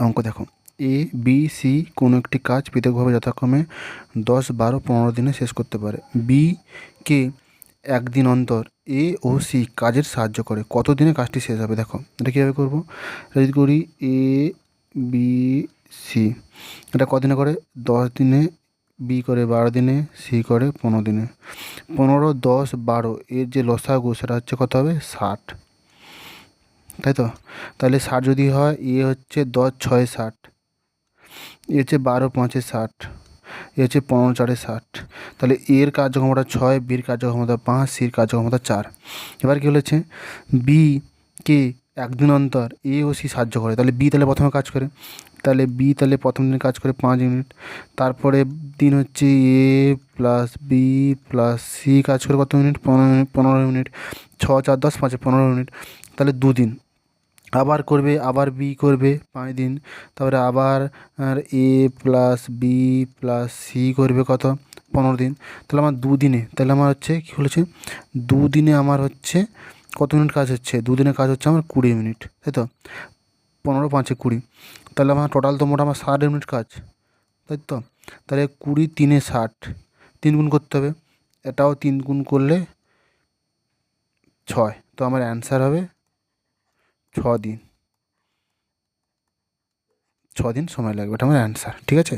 অঙ্ক দেখো, A B C কোনো একটি কাজ পৃথকভাবে যথাক্রমে 10, 12, 15 দিনে শেষ করতে পারে। বি কে একদিন অন্তর এ ও সি কাজের সাহায্য করে, কত দিনে কাজটি শেষ হবে? দেখো এটা কীভাবে করবো। এটা যদি করি এ বি সি, এটা কদিনে করে? 10 দিনে, বি করে 12 দিনে, সি করে 15 দিনে। 15, 10, 12 এর যে লসাগু সেটা হচ্ছে কত হবে? 60, তাই তো? তাহলে 60 যদি হয়, এ হচ্ছে 10, 6, 60, এ হচ্ছে 12, 5, 60, এ হচ্ছে 15, 4, 60। তাহলে এর কার্যক্ষমতা 6, বির কার্যক্ষমতা 5, সির কার্যক্ষমতা 4। এবার কী বলেছে, বি কে একদিন অন্তর এ ও সি সাহায্য করে, তাহলে বি তাহলে প্রথমে কাজ করে, তাহলে বি তাহলে প্রথম দিন কাজ করে 5 ইউনিট। তারপরে দিন হচ্ছে এ প্লাস বি প্লাস সি কাজ করে কত ইউনিট? 15 ইউনিট। 6, 4, 10, 5, 15 ইউনিট, তাহলে 2 দিন। আবার করবে, আবার বি করবে 5 দিন, তারপরে আবার আর এ প্লাস বি প্লাস সি করবে কত? 15 দিন। তাহলে আমার 2 দিনে, তাহলে আমার হচ্ছে কী বলেছে, 2 দিনে আমার হচ্ছে কত ইউনিট কাজ হচ্ছে? 2 দিনের কাজ হচ্ছে আমার 20 ইউনিট, তাই তো? 15, 5, 20, তাহলে আমার টোটাল তো মোট আমার 60 ইউনিট কাজ, তাই তো? তাহলে 20, 3, 60, 3 গুণ করতে হবে, এটাও 3 গুণ করলে 6, তো আমার অ্যান্সার হবে 6 দিন। 6 দিন সময় লাগবে, এটা আমার অ্যান্সার, ঠিক আছে?